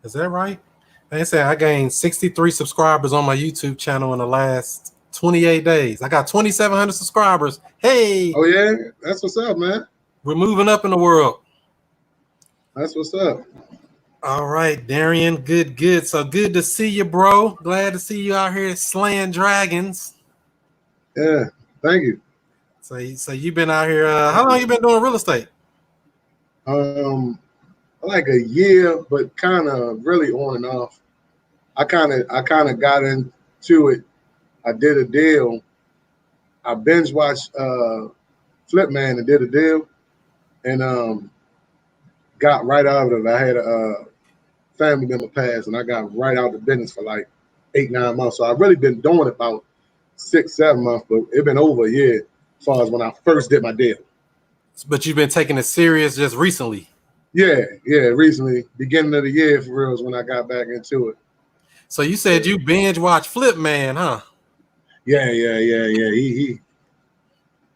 Is that right? They say I gained 63 subscribers on my YouTube channel in the last 28 days. I got 2,700 subscribers. Hey, Oh yeah, that's what's up, man. we're moving up in the world. That's what's up. All right, Darian. Good, good. So good to see you, bro. Glad to see you out here slaying dragons. Yeah, thank you. So you've been out here. How long you been doing real estate? Um, like a year, but kind of really on and off. I kind of got into it. I did a deal. I binge watched Flip Man and did a deal, and got right out of it. I had a family member pass, and I got right out of the business for like 8 9 months. So I've really been doing it about 6 7 months, but it's been over a year as far as when I first did my deal. But you've been taking it serious just recently. Yeah, recently, beginning of the year for real is when I got back into it. So you said you binge watch Flip Man, huh? Yeah. He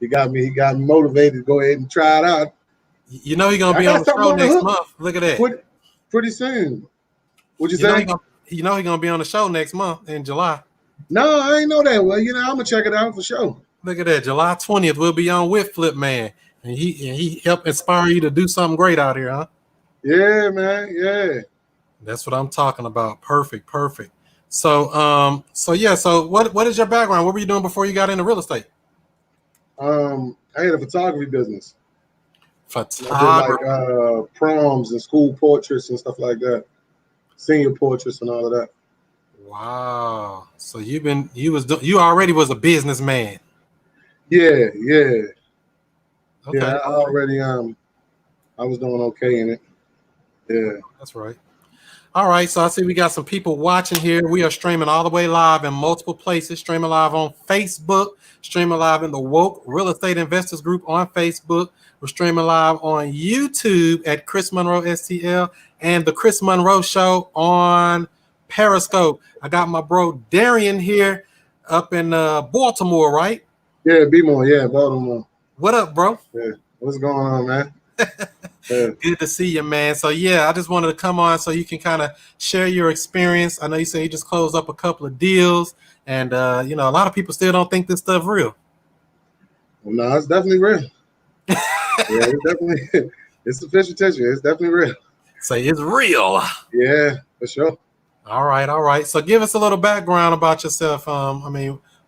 got me motivated to go ahead and try it out. You know he's gonna I be on got the something show on the next hook month. Look at that. pretty soon. What you You know say? you know he's gonna be on the show next month in July. No, I ain't know that. Well, I'm gonna check it out for sure. Look at that. July 20th, we'll be on with Flip Man. And he helped inspire you to do something great out here, huh? Yeah, man. Yeah. That's what I'm talking about. Perfect, perfect. So what is your background? What were you doing before you got into real estate? I had a photography business. I did like Photography. proms and school portraits and stuff like that, senior portraits and all of that. Wow. So you already was a businessman. Yeah. Okay, Yeah. I okay. already I was doing okay in it. Yeah. That's right. All right, so I see we got some people watching here. We are streaming all the way live in multiple places, streaming live on Facebook, streaming live in the Woke Real Estate Investors Group on Facebook. We're streaming live on YouTube at Chris Monroe STL and the Chris Monroe Show on Periscope. I got my bro Darian here up in Baltimore, right? Yeah, be more. Yeah, Baltimore. What up, bro? Yeah. What's going on, man? Yeah. Good to see you, man. So yeah, I just wanted to come on so you can kind of share your experience. I know you said you just closed up a couple of deals, and a lot of people still don't think this stuff real. Well, no, it's definitely real. Yeah, it's definitely it's official attention. It's definitely real. Say it's real. Yeah, for sure. All right, all right. So give us a little background about yourself.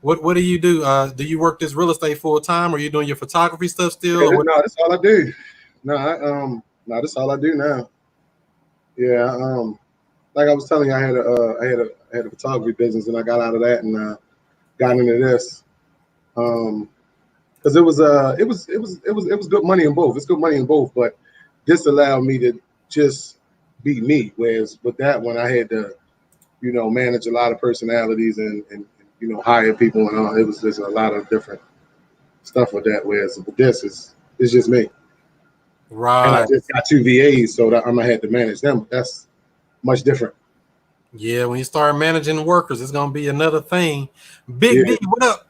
What do you do? Do you work this real estate full time, or are you doing your photography stuff still? Yeah, Or what? no, that's all I do. No, that's all I do now. Yeah, like I was telling you, I had a photography business, and I got out of that and got into this. Because it was good money in both. It's good money in both, but this allowed me to just be me. Whereas with that one, I had to, manage a lot of personalities and hire people and all. It was just a lot of different stuff with that. Whereas with this is just me, and I Right. just got two VAs, so that I'm gonna have to manage them. But that's much different. Yeah, when you start managing workers, it's gonna be another thing. Big Yeah, D, what up?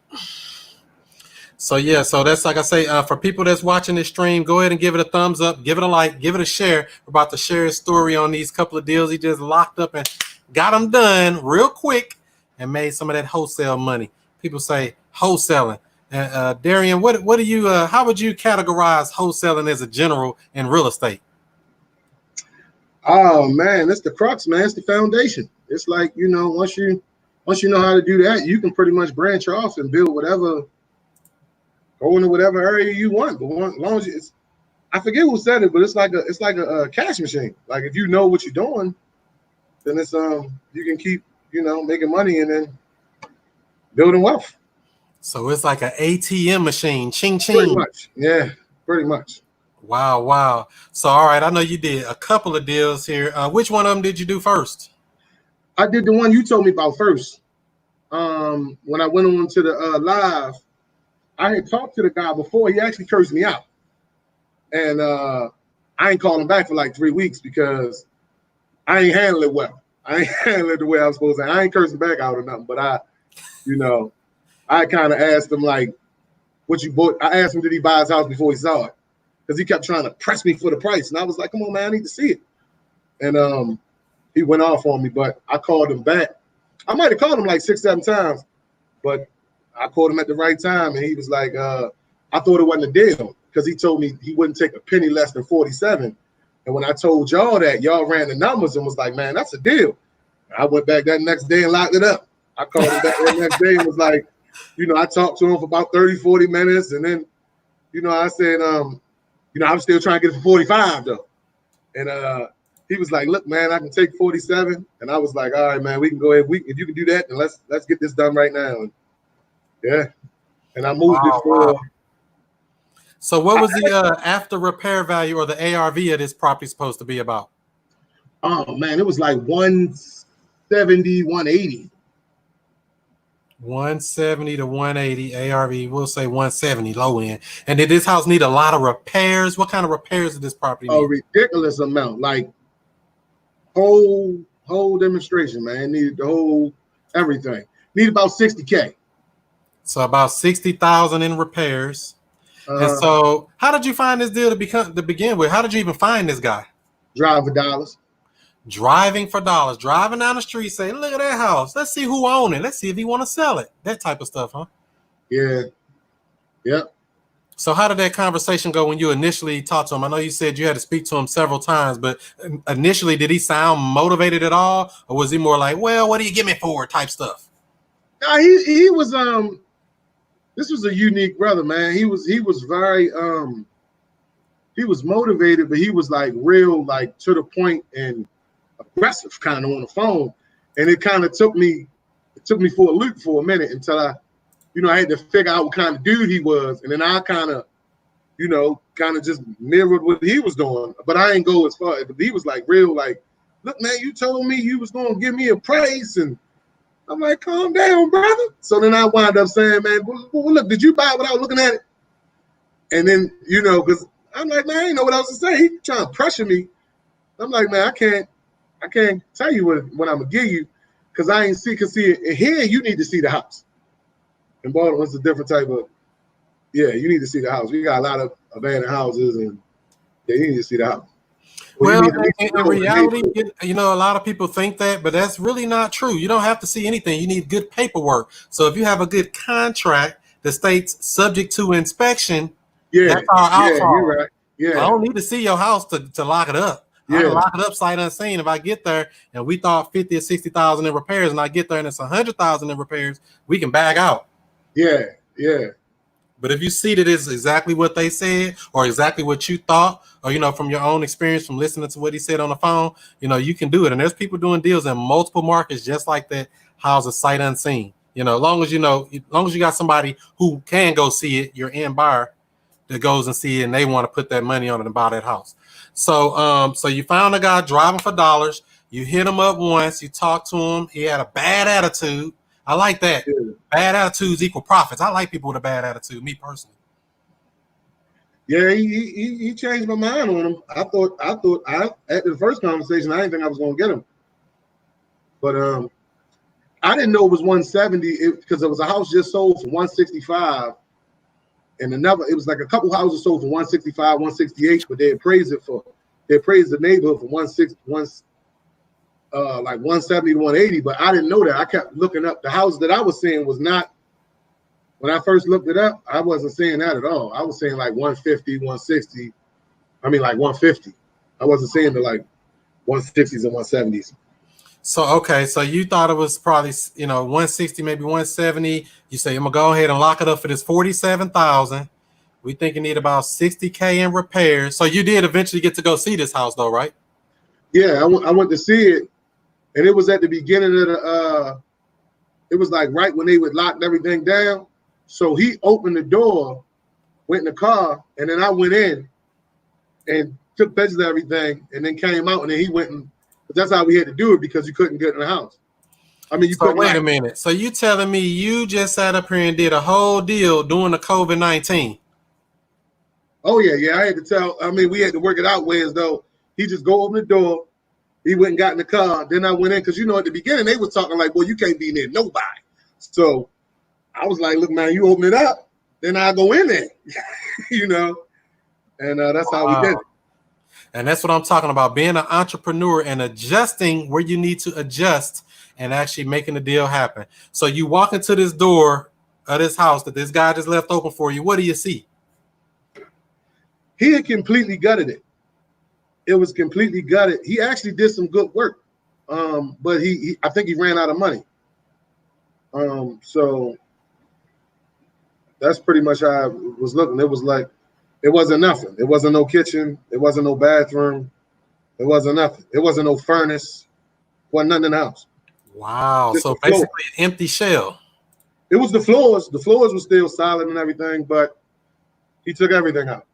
So yeah, so that's like I say, for people that's watching this stream, go ahead and give it a thumbs up, give it a like, give it a share. We're about to share his story on these couple of deals he just locked up and got them done real quick and made some of that wholesale money. People say wholesaling. Darian, what do you how would you categorize wholesaling as a general in real estate? oh man, it's the crux, man. It's the foundation. It's like once you know how to do that, you can pretty much branch off and build whatever, go into whatever area you want. But as long as it's, I forget who said it, but it's like a cash machine. Like if you know what you're doing, then it's you can keep making money and then building wealth. So it's like an ATM machine. Ching Pretty ching. much, yeah, pretty much. Wow, wow. So all right, I know you did a couple of deals here. Which one of them did you do first? I did the one you told me about first. When I went on to the live, I had talked to the guy before. He actually cursed me out, and I ain't called him back for like 3 weeks because I ain't handle it well. I ain't handle it the way I was supposed to. I ain't cursing back out or nothing, but you know, I kind of asked him like, "What you bought?" I asked him, "Did he buy his house before he saw it?" Because he kept trying to press me for the price, and I was like, "Come on, man, I need to see it." And he went off on me, but I called him back. I might have called him like 6, 7 times, but I called him at the right time, and he was like, I thought it wasn't a deal because he told me he wouldn't take a penny less than 47. And when I told y'all that, y'all ran the numbers and was like, man, that's a deal. I went back that next day and locked it up. I called him back that next day and was like, I talked to him for about 30, 40 minutes. And then, I said, I'm still trying to get it for 45 though. And he was like, look, man, I can take 47. And I was like, all right, man, we can go ahead. If you can do that, then let's get this done right now. And yeah. And I moved it for. Wow. So what was the after repair value or the ARV of this property supposed to be about? Oh man, it was like 170, 180. 170 to 180 ARV. We'll say 170 low end. And did this house need a lot of repairs? What kind of repairs did this property need? A ridiculous amount, like whole demonstration, man. Needed the whole everything. Need about 60K. So about 60,000 in repairs. And so, how did you find this deal to begin with? How did you even find this guy? Drive for dollars. Driving for dollars. Driving down the street, saying, "Look at that house. Let's see who owns it. Let's see if he want to sell it." That type of stuff, huh? Yeah. Yep. So, how did that conversation go when you initially talked to him? I know you said you had to speak to him several times, but initially, did he sound motivated at all, or was he more like, "Well, what do you give me for?" type stuff? No, he was This was a unique brother, man. He was very he was motivated, but he was like real, like to the point and aggressive kind of on the phone. And it kind of took me for a loop for a minute until I had to figure out what kind of dude he was. And then I kind of just mirrored what he was doing. But I ain't go as far. But he was like real, like, look, man, you told me you was gonna give me a price, and I'm like, calm down, brother. So then I wound up saying, man, well, look, did you buy it without looking at it? And then, because I'm like, man, I didn't know what else to say. He trying to pressure me. I'm like, man, I can't tell you what I'm gonna give you because I ain't see. Cause see, here you need to see the house. In Baltimore, it's a different type of. Yeah, you need to see the house. We got a lot of abandoned houses, and you need to see the house. Well, in reality, a lot of people think that, but that's really not true. You don't have to see anything. You need good paperwork. So if you have a good contract that states subject to inspection, that's our outfall. You're right. Yeah, I don't need to see your house to lock it up. I can lock it up sight unseen. If I get there and we thought 50 or 60,000 in repairs, and I get there and it's 100,000 in repairs, we can back out. Yeah. But if you see that it's exactly what they said or exactly what you thought, or, from your own experience from listening to what he said on the phone, you can do it. And there's people doing deals in multiple markets just like that, houses sight unseen. As long as you got somebody who can go see it, your end buyer that goes and see it and they want to put that money on it and buy that house. So you found a guy driving for dollars. You hit him up once. You talked to him. He had a bad attitude. I like that. Yeah. Bad attitudes equal profits. I like people with a bad attitude, me personally. Yeah, he changed my mind on him. I thought at the first conversation, I didn't think I was going to get him. But I didn't know it was 170 because it was a house just sold for 165. And it was like a couple houses sold for 165, 168, but they appraised the neighborhood for 170 to 180, but I didn't know that. I kept looking up. The house that I was seeing was not, when I first looked it up, I wasn't seeing that at all. I was saying like 150, 160. I mean, like 150. I wasn't saying the like 160s and 170s. So, okay. So you thought it was probably, 160, maybe 170. You say, I'm going to go ahead and lock it up for this 47,000. We think you need about 60K in repairs. So you did eventually get to go see this house though, right? Yeah, I went to see it. And it was at the beginning of it was like right when they would lock everything down. So he opened the door, went in the car, and then I went in and took pictures of everything and then came out and then he went but that's how we had to do it because you couldn't get in the house. I mean, couldn't. Wait a minute. So you telling me you just sat up here and did a whole deal during the COVID-19? Oh, yeah. I had to tell. I mean, we had to work it out where as though he just go open the door. He went and got in the car. Then I went in because, at the beginning, they was talking like, well, you can't be near nobody. So I was like, look, man, you open it up, then I go in there, And that's how we did it. And that's what I'm talking about, being an entrepreneur and adjusting where you need to adjust and actually making the deal happen. So you walk into this door of this house that this guy just left open for you. What do you see? He had completely gutted it. It was completely gutted. He actually did some good work, but I think he ran out of money. So that's pretty much how it was looking. It was like, it wasn't nothing. It wasn't no kitchen. It wasn't no bathroom. It wasn't nothing. It wasn't no furnace. Wasn't nothing in the house. Wow. Just So the floor. basically an empty shell. It was the floors. The floors were still solid and everything, but he took everything out.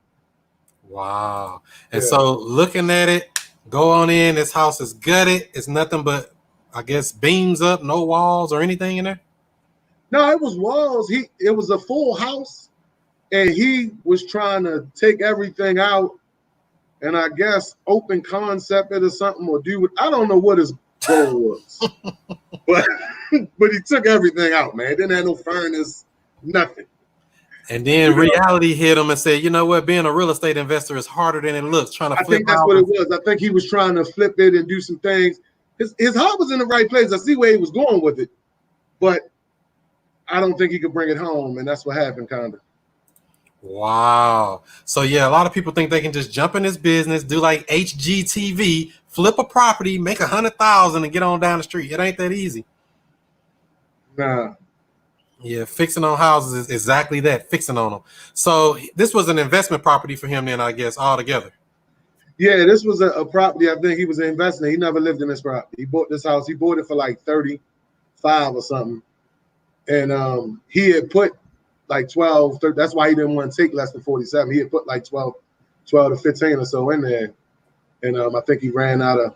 Wow. And Yeah. so looking at it, go on in. This house is gutted. It's nothing but, I guess, beams up, no walls or anything in there. No, it was walls. It was a full house, and he was trying to take everything out, and I guess open concept it or something, or do it. I don't know what his goal was, but he took everything out, man. Didn't have no furnace, nothing. And then reality hit him and said, you know what, being a real estate investor is harder than it looks. Trying to I flip think that's what it was. I think he was trying to flip it and do some things. His heart was in the right place. I see where he was going with it, but I don't think he could bring it home, and that's what happened, kind of. Wow. So yeah, a lot of people think they can just jump in this business, do like HGTV, flip a property, make 100,000 and get on down the street. It ain't that easy. Nah. Yeah, fixing on houses is exactly that, fixing on them. So this was an investment property for him then, I guess, altogether. Yeah, this was a property I think he was investing in. He never lived in this property. He bought this house. He bought it for like 35 or something. And he had put like 12, 13, that's why he didn't want to take less than 47. He had put like 12 to 15 or so in there. And I think he ran out of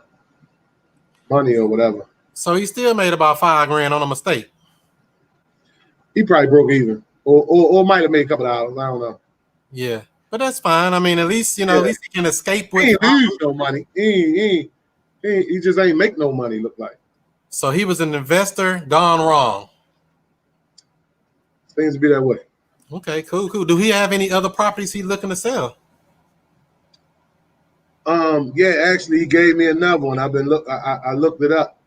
money or whatever. So he still made about $5,000 on a mistake. He probably broke even, or might have made a couple of dollars. I don't know. Yeah, but that's fine. I mean, at least at least he can escape with. He ain't lose no money. He just ain't make no money. Look like. So he was an investor gone wrong. Seems to be that way. Okay, cool. Do he have any other properties he's looking to sell? Yeah, actually, he gave me another one. I looked it up,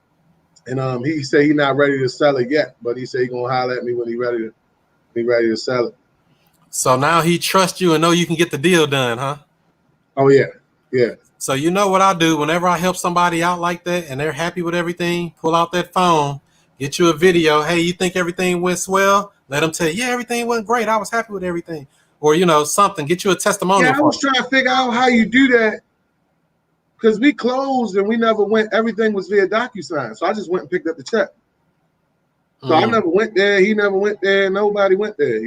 and he said he's not ready to sell it yet, but he said he's gonna holler at me when he's ready to sell it. So now he trusts you and know you can get the deal done, huh? Oh yeah. So you know what I do whenever I help somebody out like that and they're happy with everything, pull out that phone, get you a video. Hey, you think everything went swell? Let them tell you, yeah, everything went great. I was happy with everything. Or, something, get you a testimonial. Yeah, I was trying to figure out how you do that because we closed and we never went. Everything was via DocuSign. So I just went and picked up the check. So I never went there. He never went there. Nobody went there,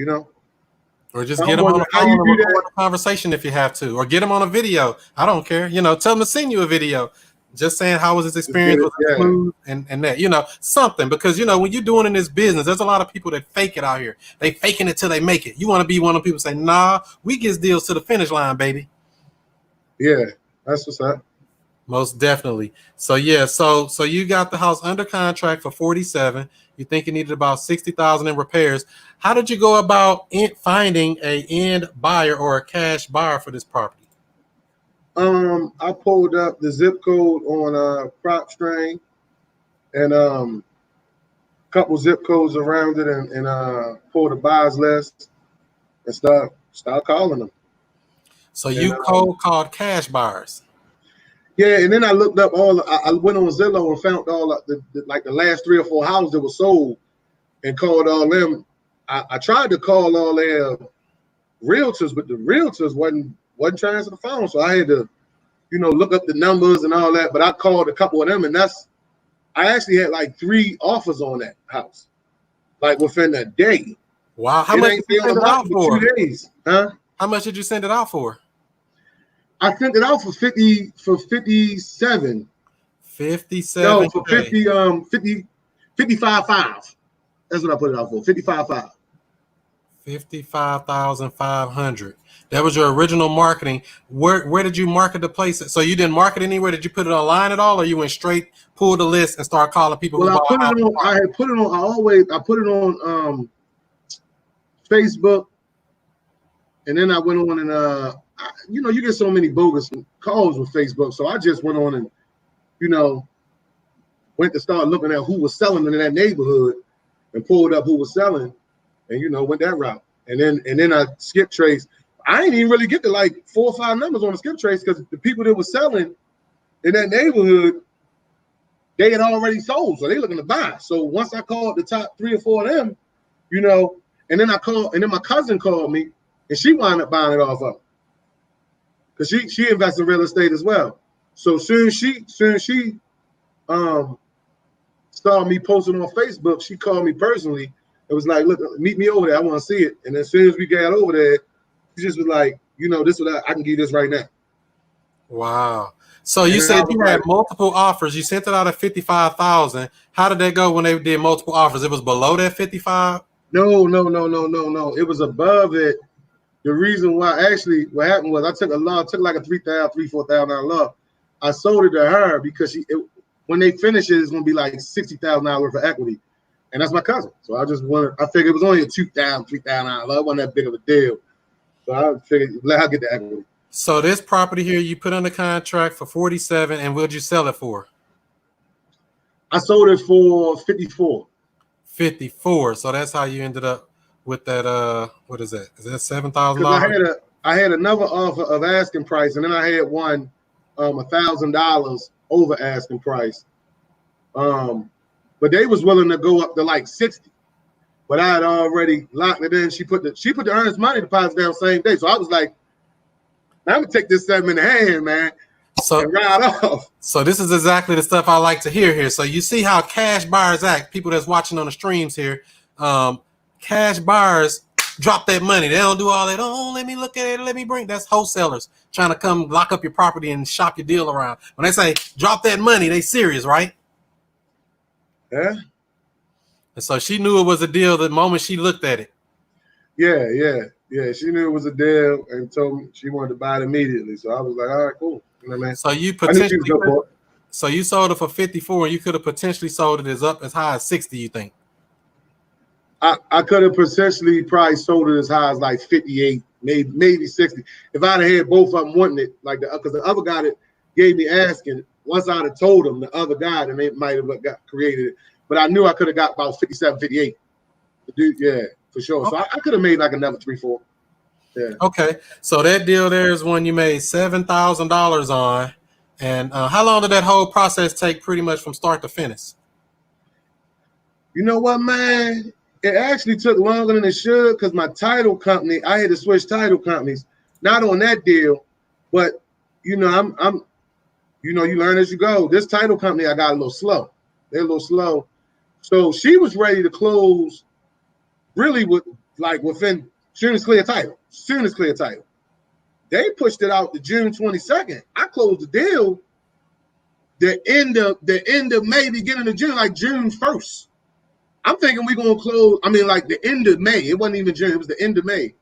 Or just get them on the phone and record a conversation if you have to. Or get them on a video. I don't care. Tell them to send you a video. Just saying, how was his experience? Was it smooth? And that, something. Because, when you're doing in this business, there's a lot of people that fake it out here. They faking it till they make it. You want to be one of the people say, nah, we get deals to the finish line, baby. Yeah, that's what's up. Most definitely. So, yeah, so you got the house under contract for 47. You think you needed about 60,000 in repairs. How did you go about finding a end buyer or a cash buyer for this property? I pulled up the zip code on PropStrain and a couple zip codes around it and pulled a buyers list and start calling them. So you cold called cash buyers. Yeah, and then I looked up I went on Zillow and found all the last 3 or 4 houses that were sold and called all them. I tried to call all their realtors, but the realtors wasn't trying to answer the phone. So I had to, look up the numbers and all that. But I called a couple of them, and I actually had like 3 offers on that house, like within a day. Wow, how much did you send it out for? 2 days, huh? How much did you send it out for? I sent it out for 57. 57. No, for 55.5. That's what I put it out for. 55.5. 55,500. That was your original marketing. Where did you market the place? So you didn't market anywhere? Did you put it online at all, or you went straight, pulled the list, and start calling people? Well, I put it on Facebook, and then I went on and you get so many bogus calls with Facebook. So I just went on and, went to start looking at who was selling in that neighborhood and pulled up who was selling and, went that route. And then I skip trace. I didn't even really get to like 4 or 5 numbers on the skip trace because the people that were selling in that neighborhood, they had already sold. So they looking to buy. So once I called the top 3 or 4 of them, and then my cousin called me and she wound up buying it off of, because she invests in real estate as well. So soon she saw me posting on Facebook, she called me personally. It was like, look, meet me over there. I want to see it. And as soon as we got over there, she just was like, this is what I can give you this right now. Wow. So you said you had multiple offers. You sent it out at 55,000. How did that go when they did multiple offers? It was below that 55? No. It was above it. The reason why, actually, what happened was I took like a $4,000 loss. I sold it to her because when they finish it, it's going to be like $60,000 worth of equity. And that's my cousin. So I figured it was only a $2,000, $3,000 loss. It wasn't that big of a deal. So I figured, let her get the equity. So this property here, you put under contract for 47, and what'd you sell it for? I sold it for 54. 54. So that's how you ended up with that. What is that? Is that $7,000? I had another offer of asking price, and then I had one $1,000 over asking price. But they was willing to go up to like 60. But I had already locked it in. She put the earnest money deposit down same day. So I was like, I'm gonna take this 7 in the hand, man. And ride off. So this is exactly the stuff I like to hear here. So you see how cash buyers act. People that's watching on the streams here, cash buyers drop that money. They don't do all that. Oh, let me look at it. Let me bring. That's wholesalers trying to come lock up your property and shop your deal around. When they say drop that money, they serious, right? Yeah. And so she knew it was a deal the moment she looked at it. Yeah. She knew it was a deal and told me she wanted to buy it immediately. So I was like, all right, cool. Man. So you you sold it for 54, and you could have potentially sold it as high as 60. You think? I could have potentially probably sold it as high as like 58, maybe 60. If I'd have had both of them wanting it, like because the other guy that gave me asking, once I'd have told him, the other guy, then they might have got created it. But I knew I could have got about 57, 58. Dude, yeah, for sure. Okay. So I could have made like another 3, 4. Yeah. Okay. So that deal there is one you made $7,000 on. And how long did that whole process take pretty much from start to finish? You know what, man? It actually took longer than it should because my title company, I had to switch title companies. Not on that deal, but you learn as you go. This title company, I got a little slow. They're a little slow. So she was ready to close really within soon as clear title. They pushed it out to June 22nd. I closed the deal the end of May, beginning of June, like June 1st. I'm thinking we're going to close, like the end of May. It wasn't even June. It was the end of May.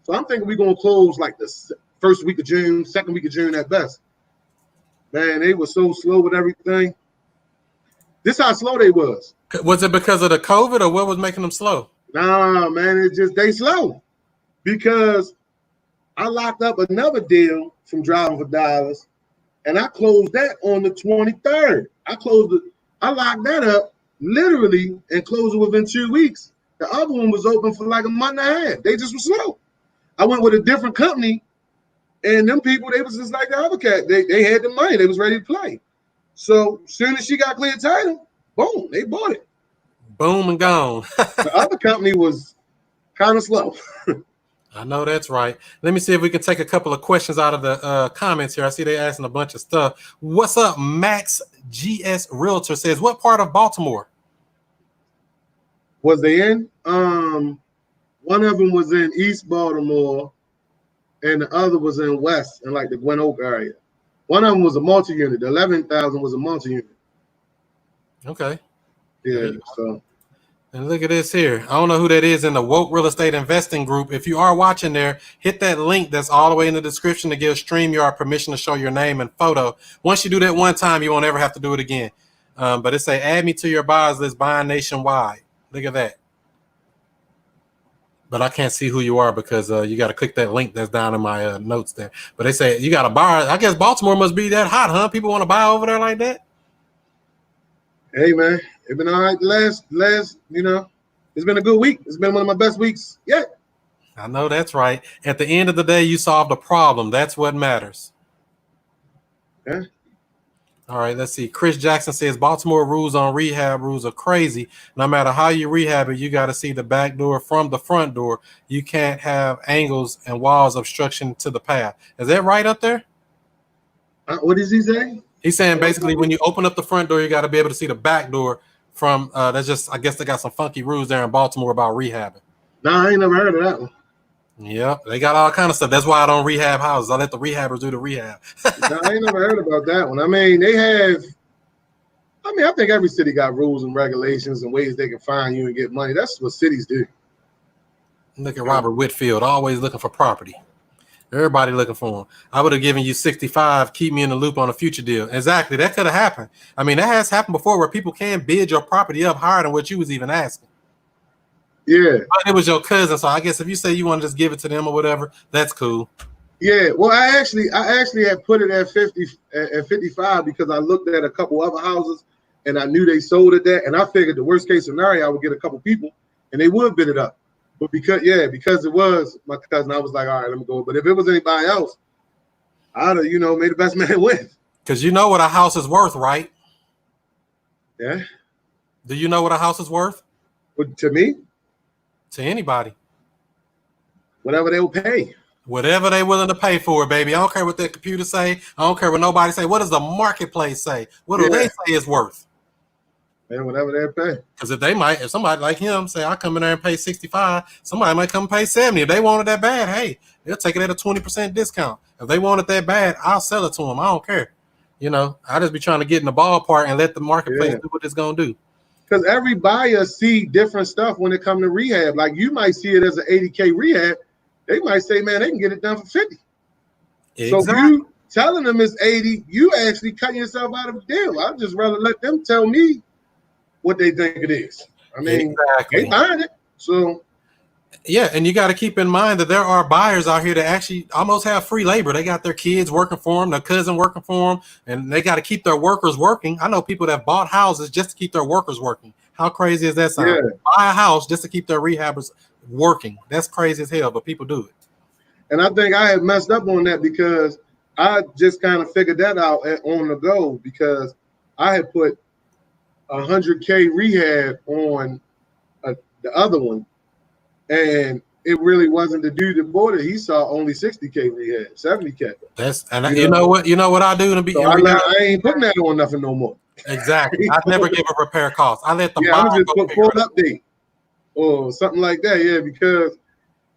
So I'm thinking we're going to close like the first week of June, second week of June at best. Man, they were so slow with everything. This how slow they was. Was it because of the COVID or what was making them slow? Nah, man, they slow. Because I locked up another deal from Driving for Dollars, and I closed that on the 23rd. I locked that up literally and closed it within 2 weeks. The other one was open for like a month and a half. They just were slow. I went with a different company, and them people, they was just like the other cat. They had the money. They was ready to play. So as soon as she got clear title, boom, they bought it. Boom and gone. The other company was kind of slow. I know that's right. Let me see if we can take a couple of questions out of the comments here. I see they asking a bunch of stuff. What's up? Max GS Realtor says, what part of Baltimore was they in? One of them was in East Baltimore, and the other was in West, in like the Gwen Oak area. One of them was a multi-unit. The 11,000 was a multi-unit. Okay. Yeah. So. And look at this here. I don't know who that is in the Woke Real Estate Investing Group. If you are watching there, hit that link that's all the way in the description to give StreamYard permission to show your name and photo. Once you do that one time, you won't ever have to do it again. But it say, add me to your buyers list, buying nationwide. Look at that. but I can't see who you are because you got to click that link that's down in my notes there. But they say you got to buy. I guess Baltimore must be that hot, huh? People want to buy over there like that. Hey man, it's been all right. Last, it's been a good week. It's been one of my best weeks yet. I know that's right. At the end of the day, you solved a problem. That's what matters. Yeah. All right, let's see. Chris Jackson says Baltimore rules on rehab rules are crazy. No matter how you rehab it, you got to see the back door from the front door. You can't have angles and walls obstruction to the path. Is that right up there? What does he say? He's saying basically when you open up the front door, you got to be able to see the back door from. That's just, I guess they got some funky rules there in Baltimore about rehabbing. Nah, I ain't never heard of that one. Yep, they got all kind of stuff. That's why I don't rehab houses. I let the rehabbers do the rehab. Nah, I ain't never heard about that one. I mean, I think every city got rules and regulations and ways they can fine you and get money. That's what cities do. Look at Robert Whitfield, always looking for property. Everybody looking for him. I would have given you 65. Keep me in the loop on a future deal. Exactly, that could have happened. I mean, that has happened before where people can bid your property up higher than what you was even asking. Yeah, but it was your cousin, so I guess if you say you want to just give it to them or whatever, that's cool. Yeah, well, I actually had put it at 55 because I looked at a couple other houses and I knew they sold it that, and I figured the worst case scenario I would get a couple people and they would bid it up. But because it was my cousin, I was like, all right, let me go. But if it was anybody else, I'd have made the best man win. Because you know what a house is worth, right? Yeah. Do you know what a house is worth? But to me. To anybody. Whatever they will pay. Whatever they willing to pay for it, baby. I don't care what the computer say. I don't care what nobody say. What does the marketplace say? What do they say it's worth? Man, whatever they pay. Because if somebody like him say, I come in there and pay 65, somebody might come and pay 70. If they want it that bad, hey, they'll take it at a 20% discount. If they want it that bad, I'll sell it to them. I don't care. I just be trying to get in the ballpark and let the marketplace do what it's going to do. Because every buyer see different stuff when it comes to rehab. Like you might see it as an 80K rehab. They might say, man, they can get it done for 50. Exactly. So you telling them it's 80, you actually cutting yourself out of the deal. I'd just rather let them tell me what they think it is. I mean, they buying it. So yeah, and you got to keep in mind that there are buyers out here that actually almost have free labor. They got their kids working for them, their cousin working for them, and they got to keep their workers working. I know people that bought houses just to keep their workers working. How crazy is that sound? Yeah. Buy a house just to keep their rehabbers working. That's crazy as hell, but people do it. And I think I had messed up on that because I just kind of figured that out on the go because I had put 100K rehab on the other one. And it really wasn't the dude that bought it. He saw only 60K rehab, 70K. You know what I do to be. So I ain't putting that on nothing no more. Exactly. I never give a repair cost. I let the buyer just put full update or something like that. Yeah, because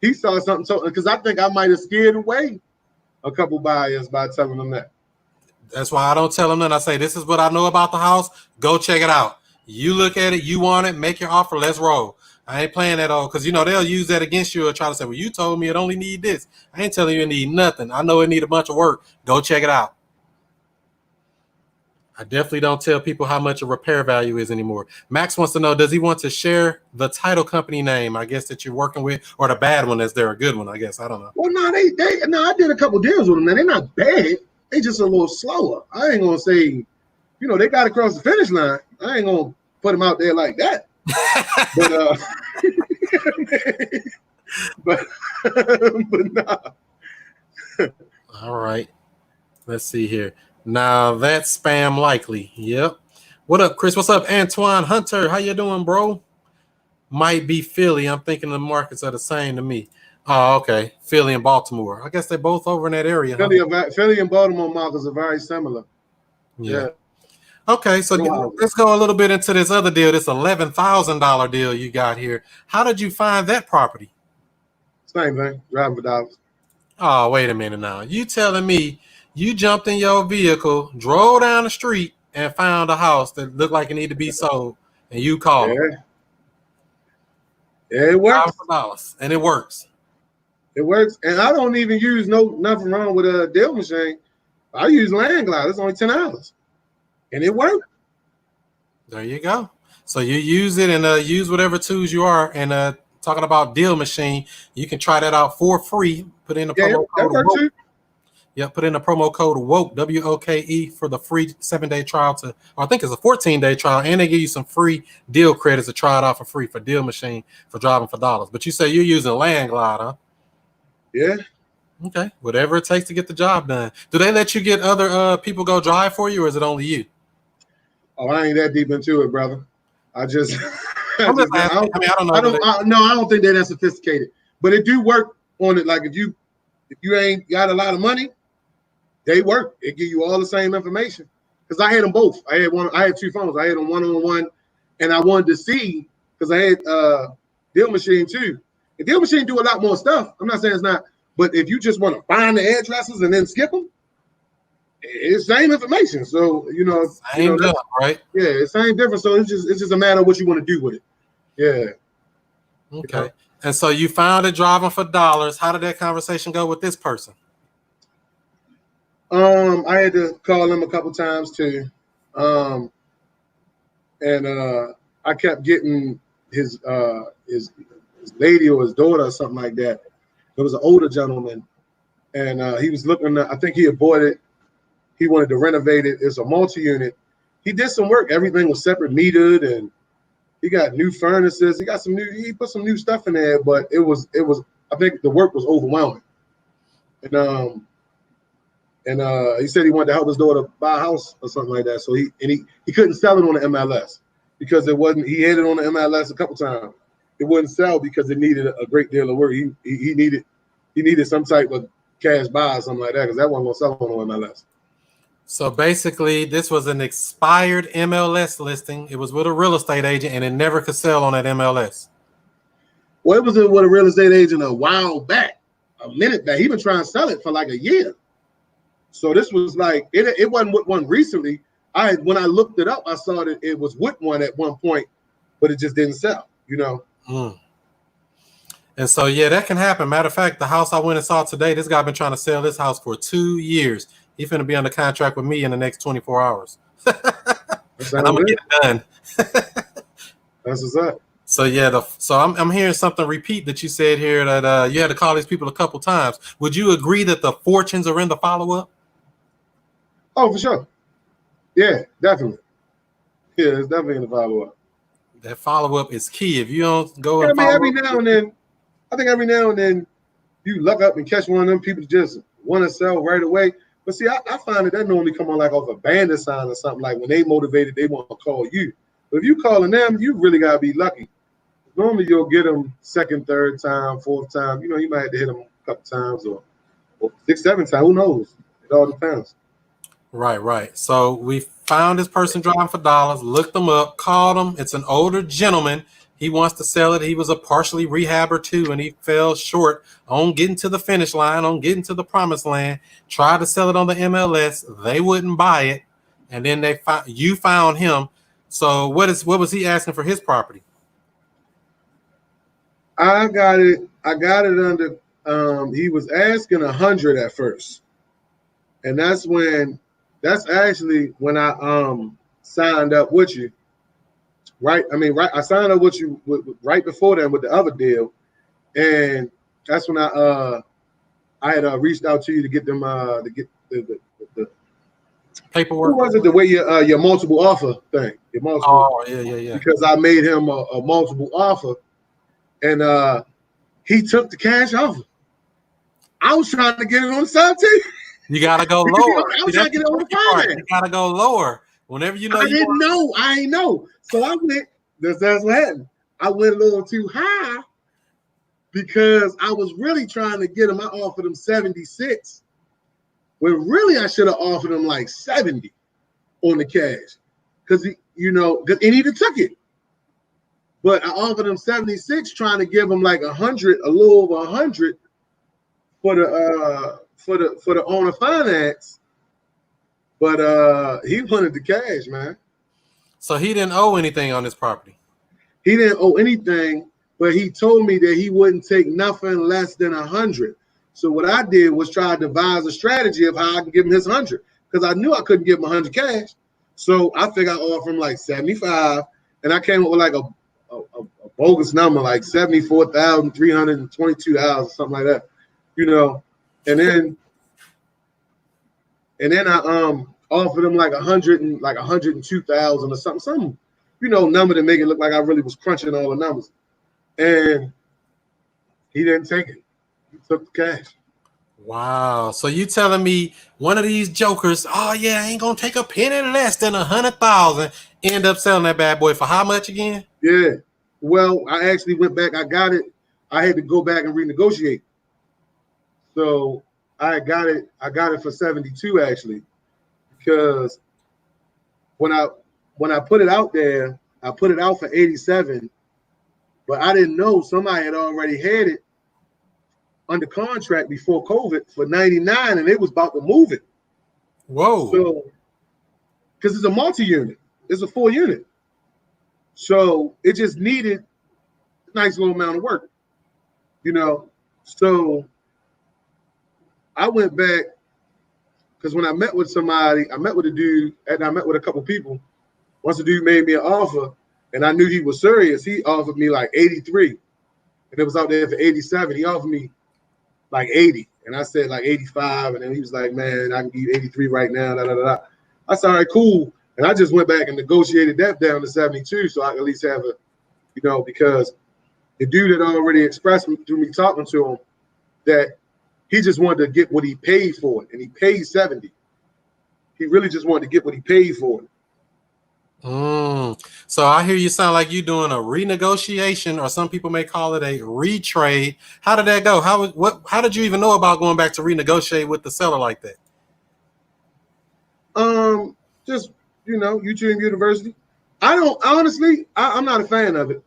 he saw something. So because I think I might have scared away a couple buyers by telling them that. That's why I don't tell them that. I say, this is what I know about the house. Go check it out. You look at it. You want it. Make your offer. Let's roll. I ain't playing at all because, they'll use that against you or try to say, well, you told me it only need this. I ain't telling you it need nothing. I know it need a bunch of work. Go check it out. I definitely don't tell people how much a repair value is anymore. Max wants to know, does he want to share the title company name, I guess, that you're working with, or the bad one? Is there a good one, I guess? I don't know. Well, no, I did a couple deals with them. Now, they're not bad. They just a little slower. I ain't going to say, they got to cross the finish line. I ain't going to put them out there like that. but nah. All right. Let's see here. Now that's spam likely. Yep. What up, Chris? What's up, Antoine Hunter? How you doing, bro? Might be Philly. I'm thinking the markets are the same to me. Oh, okay. Philly and Baltimore. I guess they're both over in that area. Philly and Baltimore markets are very similar. Yeah. Okay, so let's go a little bit into this other deal, this $11,000 deal you got here. How did you find that property? Same thing, driving for dollars. Oh, wait a minute now. You telling me you jumped in your vehicle, drove down the street, and found a house that looked like it needed to be sold, and you called it? Yeah, it works. $1,000, and it works. It works, and I don't even use nothing wrong with a deal machine. I use Land Glide. It's only $10. And it worked. There you go. So you use it and use whatever tools you are and talking about Deal Machine. You can try that out for free. Put in the Yeah, promo that code works WOKE. too. Yeah, put in the promo code WOKE, WOKE, for the free 7-day trial or I think it's a 14-day trial, and they give you some free deal credits to try it out for free for Deal Machine for driving for dollars. But you say you're using Land Glide, huh? Yeah. Okay, whatever it takes to get the job done. Do they let you get other people go drive for you, or is it only you? Oh, I ain't that deep into it, brother. I just, I'm just asking. I mean, I don't know. no, I don't think they're that sophisticated. But it do work on it. Like if you ain't got a lot of money, they work. It give you all the same information. Because I had them both. I had two phones. I had them one-on-one, and I wanted to see because I had Deal Machine too. And Deal Machine do a lot more stuff. I'm not saying it's not, but if you just want to find the addresses and then skip them, it's same information. So Same job, right? yeah, it's same difference. So it's just a matter of what you want to do with it. Yeah. Okay. And so you found it driving for dollars. How did that conversation go with this person? I had to call him a couple times too. And I kept getting his lady or his daughter or something like that. It was an older gentleman, and he was looking. I think he avoided. He wanted to renovate it. It's a multi-unit. He did some work. Everything was separate metered, and he got new furnaces. He got some new. He put some new stuff in there, but it was. I think the work was overwhelming, and he said he wanted to help his daughter buy a house or something like that. So he couldn't sell it on the MLS because it wasn't. He had it on the MLS a couple times. It wouldn't sell because it needed a great deal of work. He needed some type of cash buy or something like that because that wasn't gonna sell on the MLS. So basically, this was an expired MLS listing. It was with a real estate agent, and it never could sell on that MLS. Well, it was with a real estate agent a while back, a minute back. He been trying to sell it for like a year. So this was like it wasn't with one recently. When I looked it up, I saw that it was with one at one point, but it just didn't sell. And so yeah, that can happen. Matter of fact, the house I went and saw today, this guy been trying to sell this house for 2 years. He's finna be under contract with me in the next 24 hours. And I'm gonna get it done. That's what's up. So yeah, I'm hearing something repeat that you said here that you had to call these people a couple times. Would you agree that the fortunes are in the follow-up? Oh, for sure. Yeah, definitely. Yeah, it's definitely in the follow-up. That follow-up is key. If you don't go and every now and then, you luck up and catch one of them people that just want to sell right away. But see, I find that normally come on like off a bandit sign or something. Like when they motivated, they want to call you. But if you calling them, you really gotta be lucky. Normally you'll get them second, third time, fourth time. You might have to hit them a couple times or 6, 7 times. Who knows? It all depends. Right. So we found this person driving for dollars, looked them up, called him. It's an older gentleman. He wants to sell it. He was a partially rehabber too, and he fell short on getting to the finish line, on getting to the promised land. Tried to sell it on the MLS. They wouldn't buy it, and then you found him. So what was he asking for his property? I got it under. He was asking 100 at first, and that's actually when I signed up with you. Right. I signed up with you right before that with the other deal, and that's when I had reached out to you to get them to get the paperwork. Who was it? The way your multiple offer thing. Your multiple. Oh yeah. Because I made him a multiple offer, and he took the cash offer. I was trying to get it on the 17th. You gotta go lower. I was trying to get it on the finance. You gotta go lower. Whenever you know. I didn't know. So I went. That's what happened. I went a little too high because I was really trying to get him. I offered him 76, when really I should have offered him like 70 on the cash, because and he took it. But I offered him 76, trying to give him like 100, a little over 100 for the owner finance. But he wanted the cash, man. So he didn't owe anything on this property. He didn't owe anything, but he told me that he wouldn't take nothing less than 100. So what I did was try to devise a strategy of how I can give him his 100, because I knew I couldn't give him 100 cash. So I figured I'd offer him like 75, and I came up with like a bogus number, like $74,322 or something like that, you know. And then I offered them like 102,000 or something, number to make it look like I really was crunching all the numbers. And he didn't take it. He took the cash. Wow. So you telling me one of these jokers, oh yeah, I ain't gonna take a penny less than 100,000, end up selling that bad boy for how much again? Yeah. Well, I actually went back. I got it. I had to go back and renegotiate. So I got it for 72 actually, because when I put it out there, I put it out for 87, but I didn't know somebody had already had it under contract before COVID for 99, and they was about to move it. Whoa. So, because it's a multi-unit, it's a 4-unit. So it just needed a nice little amount of work, So I went back, because when I met with somebody, I met with a dude, and I met with a couple people. Once the dude made me an offer, and I knew he was serious, he offered me like 83, and it was out there for 87. He offered me like 80, and I said like 85, and then he was like, man, I can give you 83 right now, da, da, da, da. I said, all right, cool. And I just went back and negotiated that down to 72, so I could at least have a, because the dude had already expressed through me talking to him that he just wanted to get what he paid for it, and he paid 70. He really just wanted to get what he paid for it. So I hear you sound like you're doing a renegotiation, or some people may call it a retrade. How did that go? How did you even know about going back to renegotiate with the seller like that? Just YouTube University. I'm not a fan of it.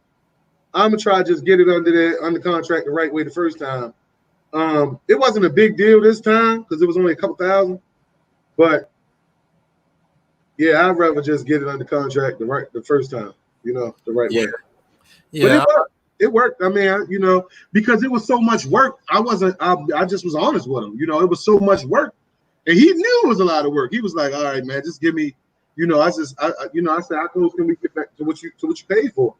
I'm gonna try to just get it under contract the right way the first time. It wasn't a big deal this time because it was only a couple thousand, but yeah, I'd rather just get it under contract the first time, the right way. Yeah. But it worked. I mean, because it was so much work. I just was honest with him. It was so much work, and he knew it was a lot of work. He was like, "All right, man, just give me." I said, "How close can we get back to what you paid for?"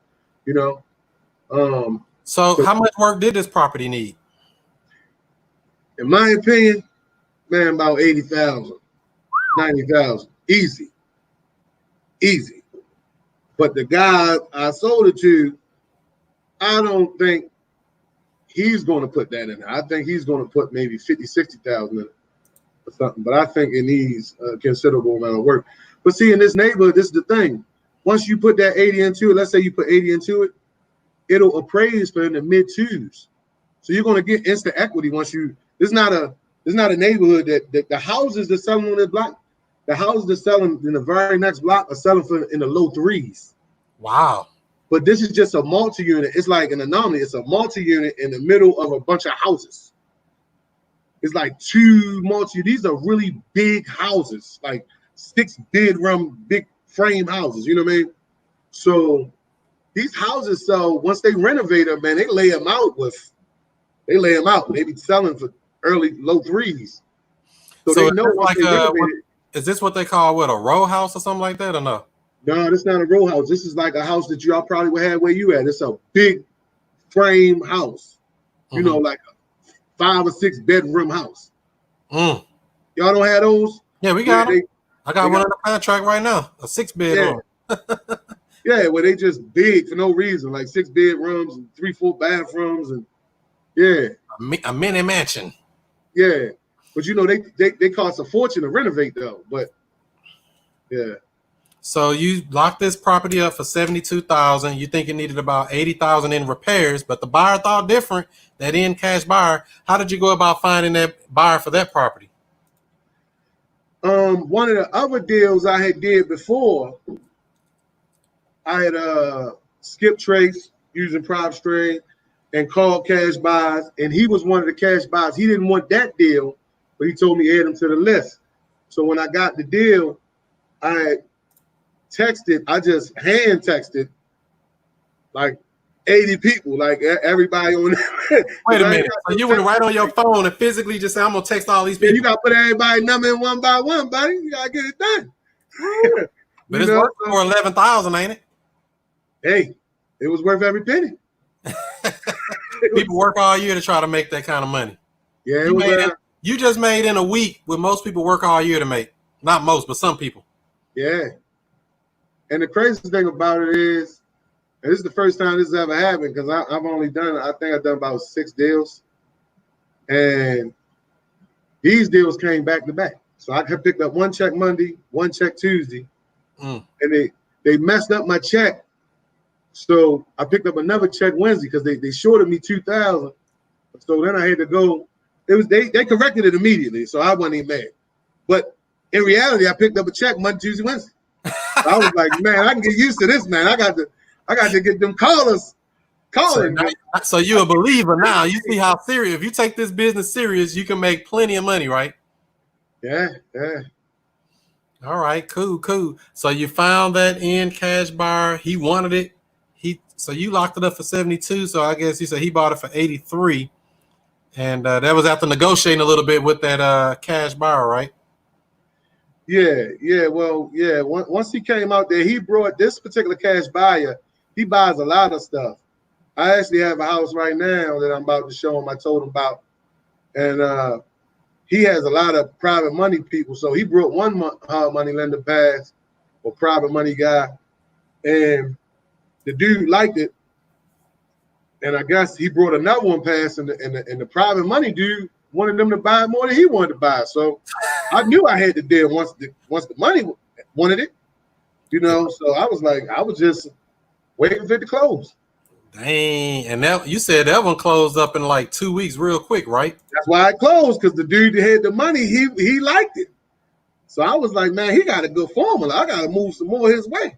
So how much work did this property need? In my opinion, man, about 80,000, 90,000, easy. But the guy I sold it to, I don't think he's going to put that in there. I think he's going to put maybe 50, 60,000 in it or something. But I think it needs a considerable amount of work. But see, in this neighborhood, this is the thing. Once you put that 80 into it, let's say you put 80 into it, it'll appraise for in the mid twos. So you're going to get instant equity once you. It's not a neighborhood that the houses that selling on this block, the houses that selling in the very next block are selling for in the low threes. Wow. But this is just a multi-unit. It's like an anomaly. It's a multi-unit in the middle of a bunch of houses. It's like these are really big houses, like 6-bedroom, big frame houses. You know what I mean? So these houses, so once they renovate them, man, they lay them out. They be selling for low threes. So they know once they renovate it. Is this what they call a row house or something like that, or no? No, this is not a row house. This is like a house that y'all probably would have where you at. It's a big frame house. Like a 5 or 6 bedroom house. Y'all don't have those? Yeah, we got them. I got one on the contract right now, a 6-bedroom. Yeah, where they just big for no reason, like 6 bedrooms and 3 full bathrooms, and a mini mansion. Yeah, but they cost a fortune to renovate though. But yeah. So you locked this property up for 72,000. You think it needed about 80,000 in repairs, but the buyer thought different. That in cash buyer. How did you go about finding that buyer for that property? One of the other deals I had did before, I had skip trace using prop trade and called cash buys, and he was one of the cash buys. He didn't want that deal, but he told me add him to the list. So when I got the deal, I just hand texted like 80 people, like everybody on there. Wait a minute. So you went right on your phone and physically just said, I'm going to text all these people. Yeah, you got to put everybody's number in one by one, buddy. You got to get it done. But it's worth for 11,000, ain't it? Hey, it was worth every penny. People work all year to try to make that kind of money. Yeah, it You was made it. You just made in a week what most people work all year to make. Not most, but some people. yeah. And the craziest thing about it is, and this is the first time this has ever happened because I've only done, I think I've done about 6 deals, and these deals came back to back. So I picked up one check Monday, one check Tuesday, and they messed up my check. So I picked up another check Wednesday because they shorted me 2,000. So then I had to go. It was they corrected it immediately, so I wasn't even mad. But in reality, I picked up a check Monday, Tuesday, Wednesday. So I was like, man, I can get used to this, man. I got to get them callers calling. So you're a believer now. You see how serious. If you take this business serious, you can make plenty of money, right? Yeah, yeah. All right, cool. So you found that in cash buyer. He wanted it. So you locked it up for 72. So I guess he said he bought it for 83. And that was after negotiating a little bit with that cash buyer, right? Yeah. Well, yeah. Once he came out there, he brought this particular cash buyer. He buys a lot of stuff. I actually have a house right now that I'm about to show him. I told him about, and he has a lot of private money people. So he brought one money lender pass or private money guy, and the dude liked it. And I guess he brought another one pass, and the private money dude wanted them to buy more than he wanted to buy. So I knew I had the deal once the money wanted it, So I was like, I was just waiting for it to close. Dang, and that you said that one closed up in like 2 weeks, real quick, right? That's why I closed, because the dude that had the money, he liked it. So I was like, man, he got a good formula. I got to move some more his way.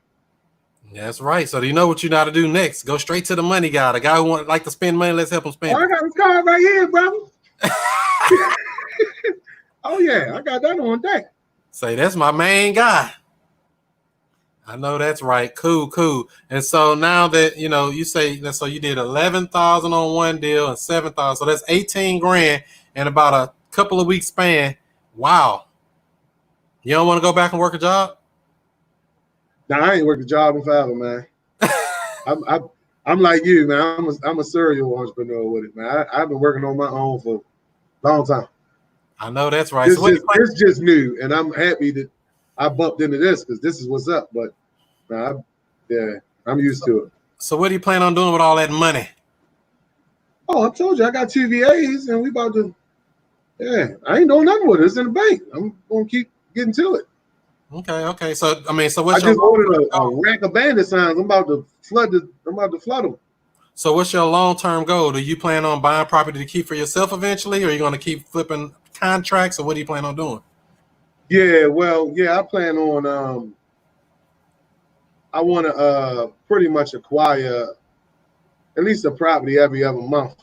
That's right. So do you know what you got to do next? Go straight to the money guy, the guy who like to spend money. Let's help him spend. Oh, I got his card right here, brother. Oh yeah, I got that on deck. Say that's my main guy. I know that's right. Cool. And so now that you say that, so you did 11,000 on one deal and 7,000, so that's 18 grand in about a couple of weeks span. Wow. You don't want to go back and work a job? Nah, I ain't worked a job in forever, man. I'm like you, man. I'm a serial entrepreneur with it, man. I've been working on my own for a long time. I know that's right. It's just new, and I'm happy that I bumped into this because this is what's up. But I'm used to it. So what do you plan on doing with all that money? Oh, I told you I got 2 VAs, and we about to. Yeah, I ain't doing nothing with it. It's in the bank. I'm gonna keep getting to it. Okay. So what's I just ordered a rack of bandit signs. I'm about to flood them. So what's your long-term goal? Do you plan on buying property to keep for yourself eventually, or are you going to keep flipping contracts, or what do you plan on doing? Yeah, well, I plan on I want to pretty much acquire at least a property every other month,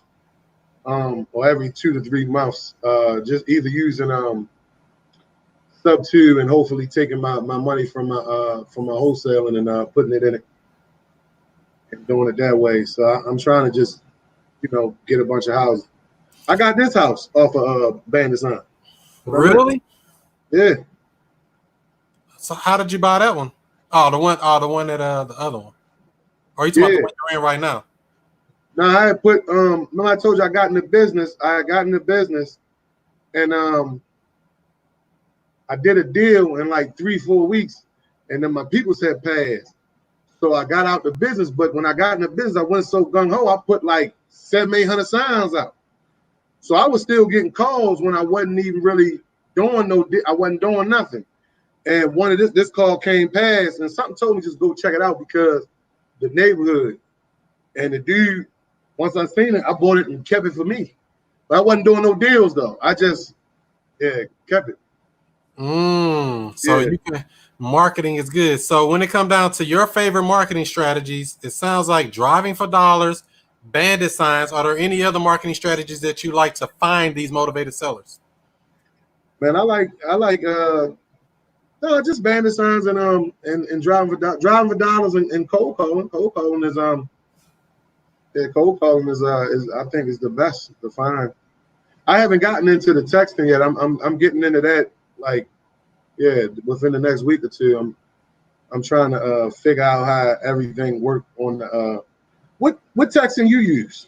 or every 2 to 3 months. Just either using sub-2 and hopefully taking my money from my wholesaling and putting it in it and doing it that way. So I'm trying to just get a bunch of houses. I got this house off of Bandit Sign. Really? Yeah. So how did you buy that one? The one that the other one. Or are you talking about the one you're in right now? No, I had put remember I told you I got in the business. And I did a deal in like 3-4 weeks, and then my peoples had passed. So I got out the business, but when I got in the business, I went so gung-ho, I put like 700-800 signs out. So I was still getting calls when I wasn't even really I wasn't doing nothing. And one of this call came past, and something told me just go check it out because the neighborhood. And the dude, once I seen it, I bought it and kept it for me. But I wasn't doing no deals though. I just kept it. Marketing is good. So when it comes down to your favorite marketing strategies, it sounds like driving for dollars, bandit signs. Are there any other marketing strategies that you like to find these motivated sellers? Man, I like no, just bandit signs and driving for dollars and cold calling. Cold calling is I think is the best to find. I haven't gotten into the texting yet. I'm getting into that within the next week or two. I'm trying to figure out how everything worked on the what texting you use.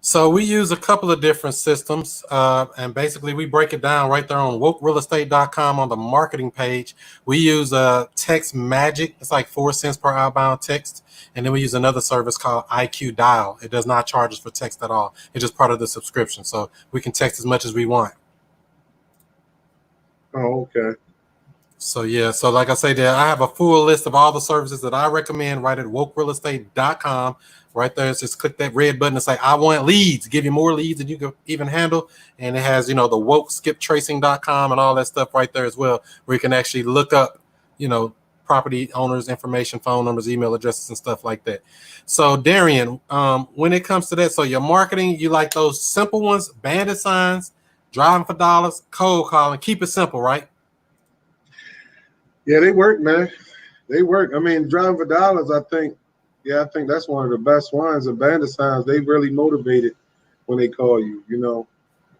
So we use a couple of different systems, and basically we break it down right there on wokerealestate.com on the marketing page. We use Text Magic. It's like 4 cents per outbound text. And then we use another service called IQ Dial. It does not charge us for text at all. It's just part of the subscription. So we can text as much as we want. Oh, okay. So yeah, so like I say there, I have a full list of all the services that I recommend right at wokerealestate.com. Right there, it's just click that red button and say, I want leads, give you more leads than you can even handle. And it has, the woke skiptracing.com and all that stuff right there as well, where you can actually look up, you know, property owners' information, phone numbers, email addresses, and stuff like that. So Darian, when it comes to that, so your marketing, you like those simple ones, bandit signs, driving for dollars, cold calling, keep it simple, right? Yeah, they work, man. They work. I mean, driving for dollars, I think. Yeah, I think that's one of the best ones. And bandit signs, they really motivated when they call you.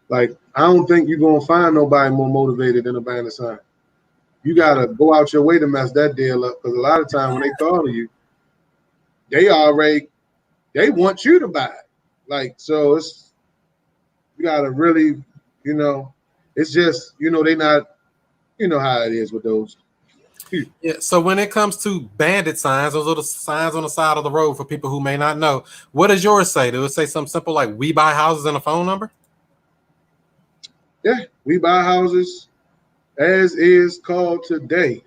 Like I don't think you're gonna find nobody more motivated than a bandit sign. You gotta go out your way to mess that deal up because a lot of time when they call you, they want you to buy it. Like so, you gotta really, you know, it's just they not, how it is with those. Yeah. So when it comes to bandit signs, those little signs on the side of the road for people who may not know, what does yours say? Do it say something simple like "We buy houses" and a phone number? Yeah, we buy houses as is called today.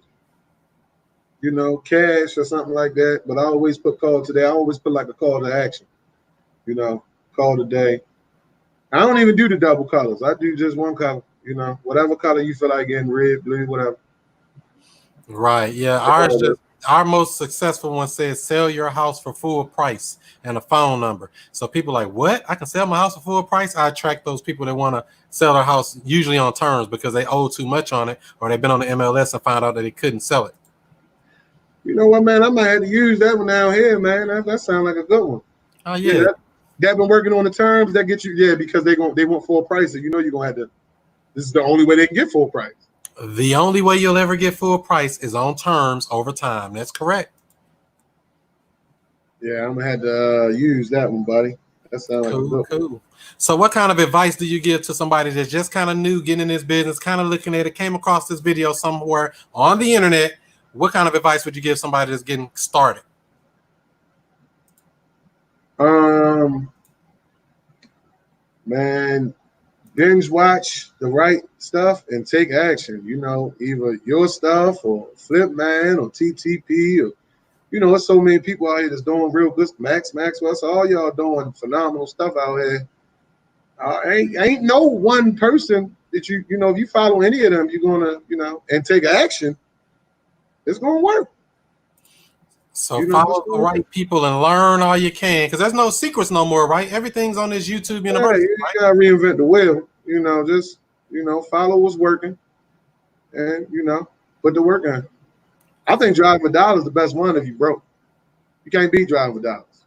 Cash or something like that. But I always put call today. I always put like a call to action. Call today. I don't even do the double colors. I do just one color. Whatever color you feel like getting, red, blue, whatever. Right. Yeah. That's all it is. Our most successful one says sell your house for full price and a phone number. So people are like, what? I can sell my house for full price? I attract those people that want to sell their house usually on terms because they owe too much on it or they've been on the MLS and found out that they couldn't sell it. You know what, man? I might have to use that one down here, man. That sounds like a good one. Oh Yeah, yeah. that been working on the terms that get you, because they want full price. So you're gonna have to. This is the only way they can get full price. The only way you'll ever get full price is on terms over time. That's correct. Yeah, I'm gonna have to use that one, buddy. That sounds like a Cool, good one. cool. So what kind of advice do you give to somebody that's just kind of new, getting in this business, kind of looking at it, came across this video somewhere on the internet? What kind of advice would you give somebody that's getting started? Man, binge watch the right stuff and take action. Either your stuff or Flipman or TTP or there's so many people out here that's doing real good. Maxwell, so all y'all doing phenomenal stuff out here. Ain't no one person that if you follow any of them, you're gonna and take action. It's gonna work. So follow the right people and learn all you can, because there's no secrets no more, right? Everything's on this YouTube University. You gotta reinvent the wheel. Just follow what's working, and put the work in. I think driving for dollars is the best one if you broke. You can't beat driving for dollars.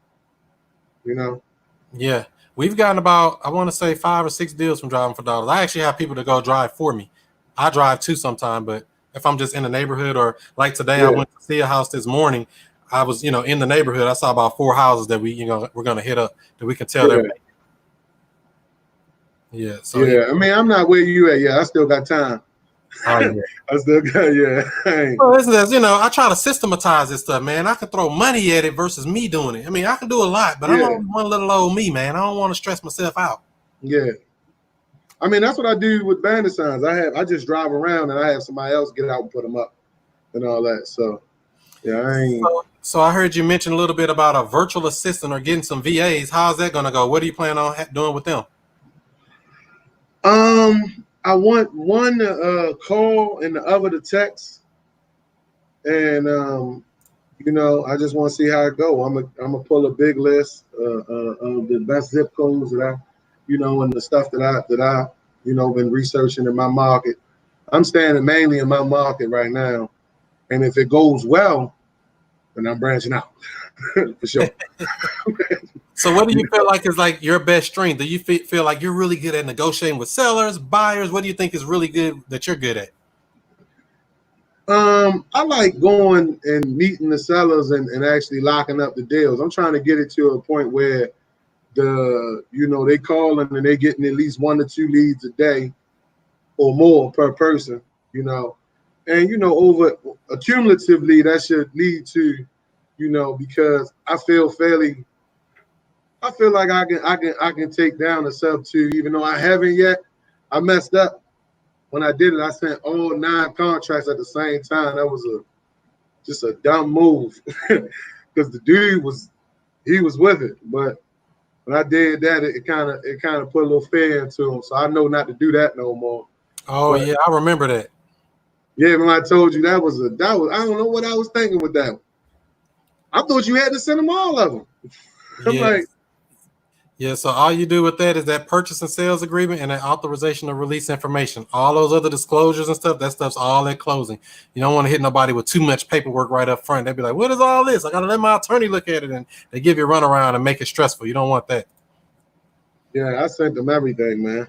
Yeah. We've gotten about, I want to say 5 or 6 deals from driving for dollars. I actually have people to go drive for me. I drive too sometime, but if I'm just in the neighborhood or like today, I went to see a house this morning. I was, in the neighborhood. I saw about 4 houses that we're going to hit up that we can tell they're. Yeah. So yeah. I mean, I'm not where you at. Yeah, I still got time. Oh, yeah. I still got, Well, listen, I try to systematize this stuff, man. I can throw money at it versus me doing it. I mean, I can do a lot, but I'm only one little old me, man. I don't want to stress myself out. Yeah. I mean, that's what I do with bandit signs. I just drive around and I have somebody else get out and put them up and all that. So, yeah, So I heard you mention a little bit about a virtual assistant or getting some VAs. How's that going to go? What do you plan on doing with them? I want one call and the other to text, and I just want to see how it go. I'm gonna pull a big list of the best zip codes that I, and the stuff that I been researching in my market. I'm standing mainly in my market right now, and if it goes well, then I'm branching out for sure. So what do you feel like is like your best strength? Do you feel like you're really good at negotiating with sellers, buyers? What do you think is really good that you're good at? I like going and meeting the sellers and actually locking up the deals. I'm trying to get it to a point where they calling and they getting at least 1 or 2 leads a day or more per person, and over accumulatively that should lead to, because I feel like I can take down a sub 2, even though I haven't yet. I messed up when I did it. I sent all 9 contracts at the same time. That was just a dumb move because the dude was with it, but when I did that, it kind of put a little fear into him. So I know not to do that no more. Oh, But yeah, I remember that. yeah, when I told you that was I don't know what I was thinking with that one. I thought you had to send them all of them. I'm Yeah. like, Yeah, so all you do with that is that purchase and sales agreement and that authorization to release information. All those other disclosures and stuff, that stuff's all at closing. You don't want to hit nobody with too much paperwork right up front. They'd be like, what is all this? I got to let my attorney look at it. And they give you a runaround and make it stressful. You don't want that. yeah, I sent them everything, man.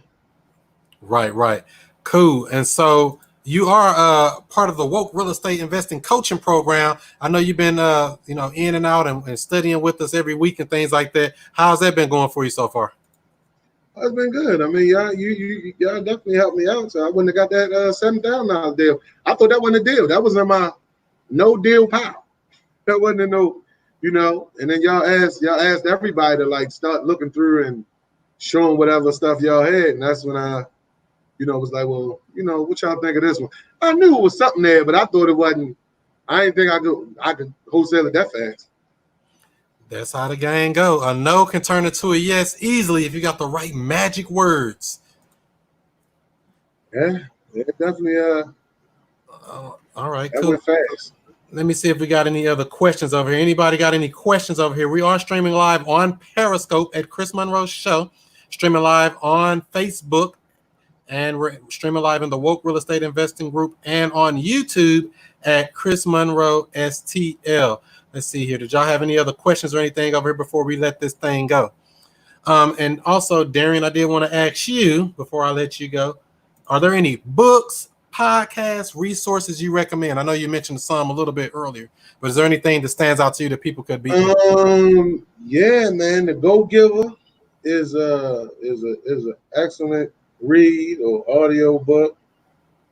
Right. Cool. And so you are part of the Woke Real Estate Investing Coaching Program. I know you've been, in and out and studying with us every week and things like that. How's that been going for you so far? It's been good. I mean, y'all definitely helped me out. So I wouldn't have got that $7,000 deal. I thought that wasn't a deal. That was in my no deal pile. That wasn't a no, And then y'all asked everybody to like start looking through and showing whatever stuff y'all had, and that's when I, was like, well, what y'all think of this one? I knew it was something there, but I thought it wasn't. I didn't think I could wholesale it that fast. That's how the game go. A no can turn into a yes easily if you got the right magic words. Yeah, definitely. All right, That cool. went fast. Let me see if we got any other questions over here. Anybody got any questions over here? We are streaming live on Periscope at Chris Monroe Show, streaming live on Facebook, and we're streaming live in the Woke Real Estate Investing Group and on YouTube at Chris Monroe STL. Let's see here. Did y'all have any other questions or anything over here before we let this thing go? And also, Darian, I did want to ask you before I let you go, are there any books, podcasts, resources you recommend? I know you mentioned some a little bit earlier, but is there anything that stands out to you that people could be? Yeah, man, The Go Giver is an excellent read or audio book.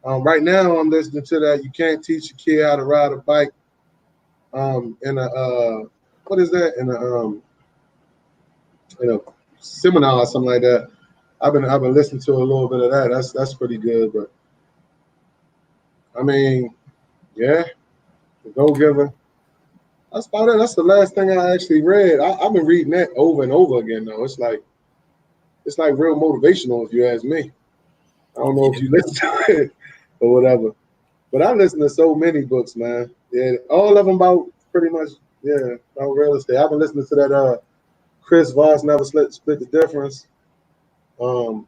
Right now, I'm listening to that. You Can't Teach a Kid How to Ride a Bike. In a what is that? In a seminar or something like that. I've been listening to a little bit of that. That's pretty good. But I mean, yeah, The Go Giver. That's about it. That's the last thing I actually read. I've been reading that over and over again though. It's like real motivational if you ask me. I don't know if you listen to it or whatever. But I listen to so many books, man. Yeah, all of them about pretty much, about real estate. I've been listening to that Chris Voss Never Split the Difference, or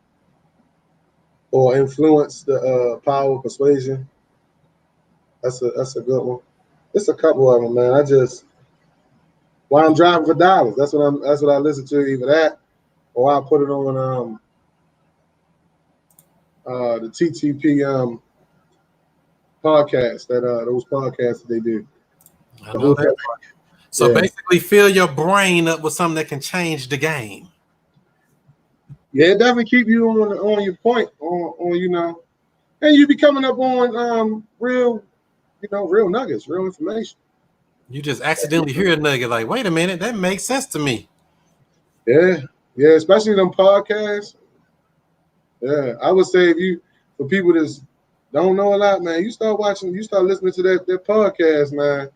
Influence the Power of Persuasion. That's a good one. It's a couple of them, man. While I'm driving for dollars, that's what I listen to, either that or I put it on the TTP podcast, those podcasts that they do. I know that. So basically, fill your brain up with something that can change the game. Yeah, it definitely keep you on your point, on and you be coming up on real nuggets, real information. You just accidentally hear a nugget like, wait a minute, that makes sense to me. Yeah, especially them podcasts. Yeah, I would say for people that don't know a lot, man, you start listening to that podcast, man.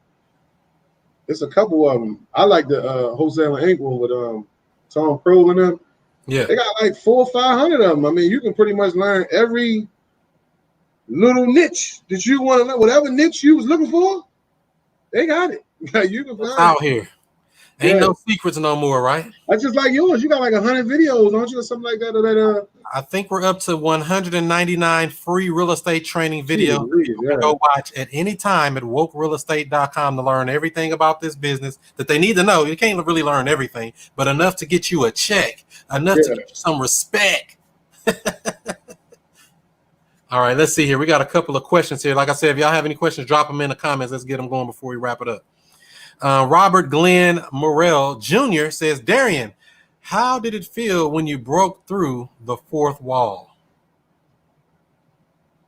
It's a couple of them. I like the Wholesaling Inc. one with Tom Kroll and them. Yeah, they got like 400 or 500 of them. I mean, you can pretty much learn every little niche that you want to learn. Whatever niche you was looking for, they got it. You can find out here. Ain't no secrets no more, right? That's just like yours. You got like 100 videos, don't you, or something like that? I think we're up to 199 free real estate training videos you can go watch at any time at wokerealestate.com to learn everything about this business that they need to know. You can't really learn everything, but enough to get you a check, enough to get you some respect. All right, let's see here. We got a couple of questions here. Like I said, if y'all have any questions, drop them in the comments. Let's get them going before we wrap it up. Robert Glenn Morrell Jr. says, Darian, How did it feel when you broke through the fourth wall?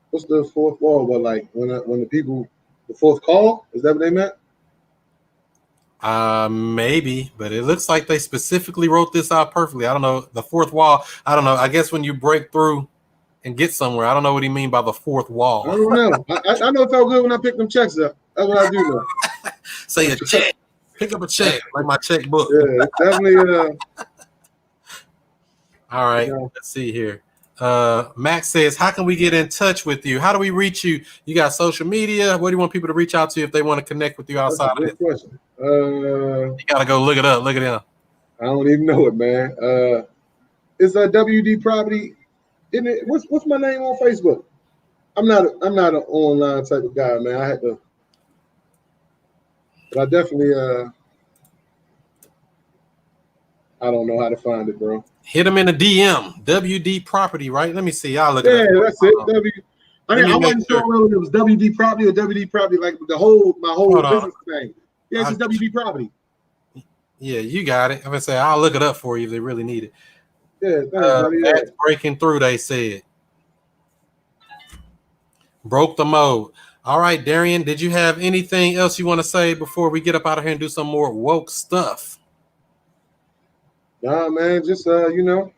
What's the fourth wall? What, like when the fourth call? Is that what they meant? Maybe, but it looks like they specifically wrote this out perfectly. I don't know. The fourth wall, I don't know. I guess when you break through and get somewhere, I don't know what he mean by the fourth I wall. don't know. I know it felt good when I picked them checks up. That's what I do know. Say a check. Pick up a check, like my checkbook. Yeah, it's definitely All right, you know, let's see here. Max says, how can we get in touch with you? How do we reach you? You got social media? What do you want people to reach out to if they want to connect with you that's a outside of good this? question. You got to go look it up. Look it up. I don't even know it, man. It's a WD property. Isn't it? What's my name on Facebook? I'm not an online type of guy, man. I had to, but I definitely I don't know how to find it, bro. Hit them in a DM. WD Property, right? Let me see. I'll look it Yeah, up. that's it. Let me I make wasn't sure. sure whether it was WD property or WD property, like my whole Hold on. business name. Yeah, it's just WD property. Yeah, you got it. I'm gonna say I'll look it up for you if they really need it. Yeah, thanks, buddy. Yeah. That's breaking through. They said broke the mode. All right, Darian. Did you have anything else you want to say before we get up out of here and do some more woke stuff? Nah, man, just grind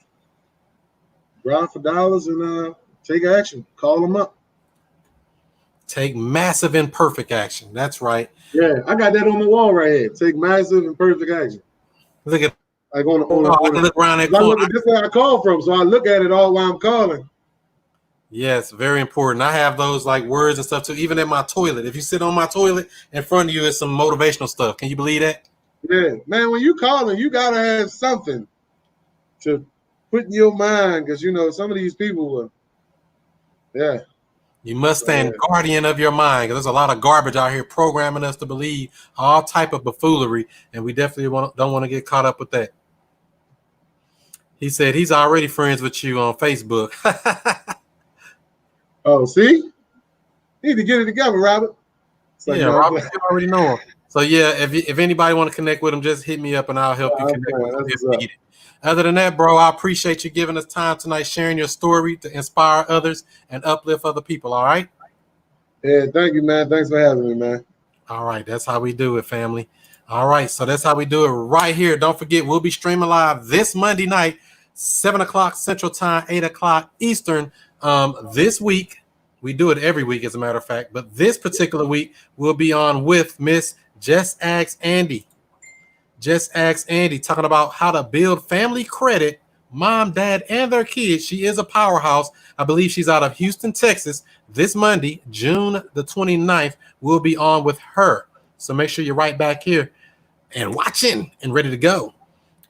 for dollars and take action. Call them up. Take massive and perfect action. That's right. Yeah, I got that on the wall right here. Take massive and perfect action. Look at. Like I can look around that I corner. look at this where I call from, so I look at it all while I'm calling. Yes, very important. I have those like words and stuff too, even in my toilet. If you sit on my toilet, in front of you is some motivational stuff. Can you believe that? Yeah, man, when you calling, you gotta have something to put in your mind, because some of these people yeah. You must So, stand yeah. guardian of your mind, because there's a lot of garbage out here programming us to believe all type of buffoonery, and we definitely don't want to get caught up with that. He said he's already friends with you on Facebook. Oh, see? You need to get it together, Robert. It's like, Yeah, no, Robert, you already know him. So yeah, if anybody want to connect with him, just hit me up and I'll help you connect with him if needed. Other than that, bro, I appreciate you giving us time tonight, sharing your story to inspire others and uplift other people. All right. Yeah, thank you, man. Thanks for having me, man. All right, that's how we do it, family. All right, so that's how we do it right here. Don't forget, we'll be streaming live this Monday night, 7 o'clock Central Time, 8 o'clock Eastern. This week, we do it every week, as a matter of fact, but this particular week, we'll be on with Miss Just Ask Andy. Just Ask Andy, talking about how to build family credit, mom, dad, and their kids. She is a powerhouse. I believe she's out of Houston, Texas. This Monday, June the 29th, we'll be on with her. So make sure you're right back here and watching and ready to go.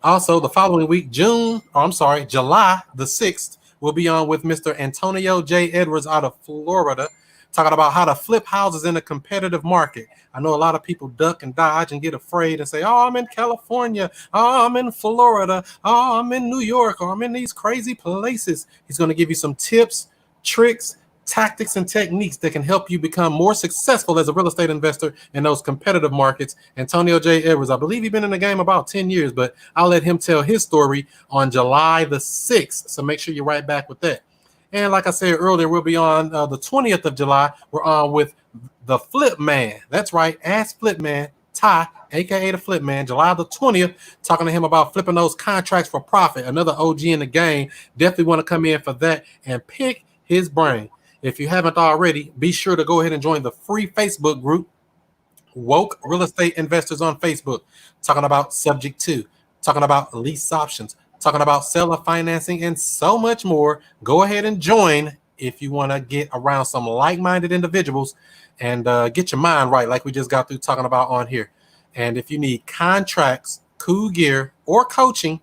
Also, the following week, July the 6th, we'll be on with Mr. Antonio J. Edwards out of Florida, talking about how to flip houses in a competitive market. I know a lot of people duck and dodge and get afraid and say, oh, I'm in California. Oh, I'm in Florida. Oh, I'm in New York, or I'm in these crazy places. He's going to give you some tips, tricks, tactics, and techniques that can help you become more successful as a real estate investor in those competitive markets. Antonio J. Edwards, I believe he's been in the game about 10 years, but I'll let him tell his story on July the 6th. So make sure you're right back with that. And like I said earlier, we'll be on the 20th of July. We're on with the Flip Man. That's right. Ask Flip Man, Ty, aka the Flip Man, July the 20th, talking to him about flipping those contracts for profit. Another OG in the game. Definitely want to come in for that and pick his brain. If you haven't already, be sure to go ahead and join the free Facebook group, Woke Real Estate Investors on Facebook, talking about subject to, talking about lease options, talking about seller financing, and so much more. Go ahead and join if you want to get around some like-minded individuals and get your mind right, like we just got through talking about on here. And if you need contracts, cool gear, or coaching,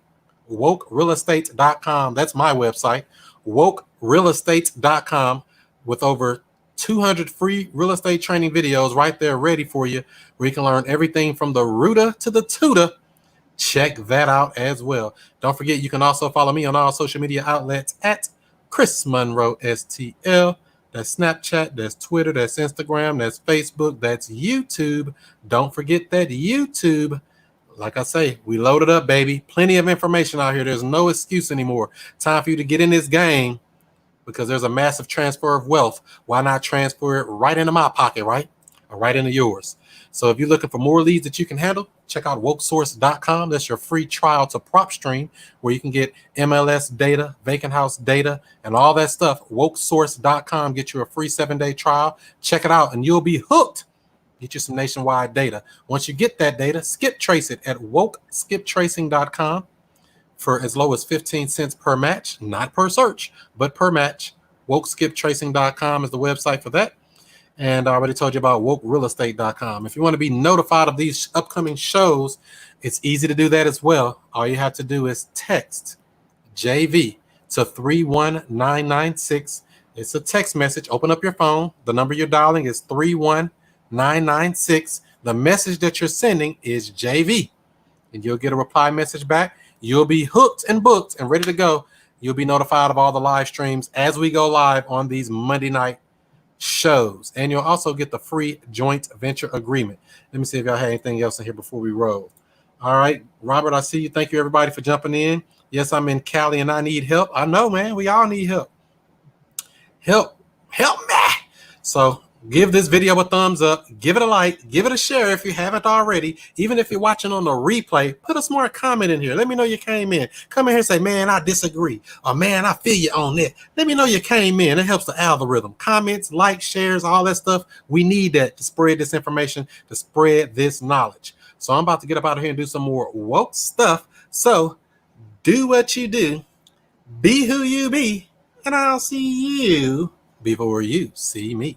wokerealestate.com. That's my website, wokerealestate.com, with over 200 free real estate training videos right there ready for you, where you can learn everything from the rooter to the tutor. Check that out as well. Don't forget, you can also follow me on all social media outlets at Chris Monroe STL. That's Snapchat, that's Twitter, that's Instagram, that's Facebook, that's YouTube. Don't forget that YouTube. like I say, we loaded up, baby. Plenty of information out here. There's no excuse anymore. Time for you to get in this game because there's a massive transfer of wealth. Why not transfer it right into my pocket, right? Or right into yours. So if you're looking for more leads that you can handle, check out wokesource.com. That's your free trial to PropStream, where you can get MLS data, vacant house data, and all that stuff. Wokesource.com. Get you a free 7-day trial. Check it out, and you'll be hooked. Get you some nationwide data. Once you get that data, skip trace it at wokeskiptracing.com for as low as 15 cents per match, not per search, but per match. Wokeskiptracing.com is the website for that. And I already told you about wokerealestate.com. If you want to be notified of these upcoming shows, it's easy to do that as well. All you have to do is text JV to 31996. It's a text message. Open up your phone. The number you're dialing is 31996. The message that you're sending is JV, and you'll get a reply message back. You'll be hooked and booked and ready to go. You'll be notified of all the live streams as we go live on these Monday night shows. And you'll also get the free joint venture agreement. Let me see if y'all have anything else in here before we roll. All right, Robert, I see you. Thank you, everybody, for jumping in. Yes, I'm in Cali and I need help. I know, man. We all need help. Help me. So give this video a thumbs up, give it a like, give it a share if you haven't already. Even if you're watching on the replay, put a smart comment in here. Let me know you came in. Come in here and say, man, I disagree. Or man, I feel you on that. Let me know you came in. It helps the algorithm. Comments, likes, shares, all that stuff. We need that to spread this information, to spread this knowledge. So I'm about to get up out of here and do some more woke stuff. So do what you do, be who you be, and I'll see you before you see me.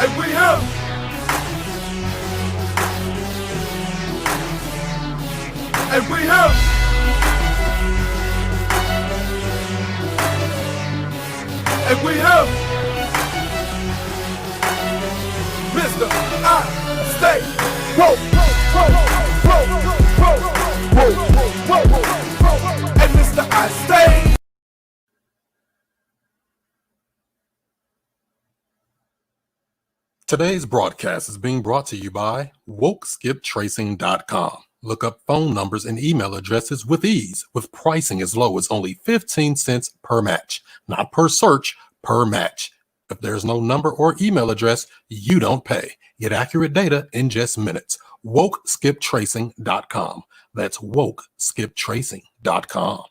And we have and we have and we have Mr. I Stay Woke, and Mr. I Stay. Today's broadcast is being brought to you by wokeskiptracing.com. Look up phone numbers and email addresses with ease, with pricing as low as only 15 cents per match, not per search, per match. If there's no number or email address, you don't pay. Get accurate data in just minutes. Wokeskiptracing.com. That's wokeskiptracing.com.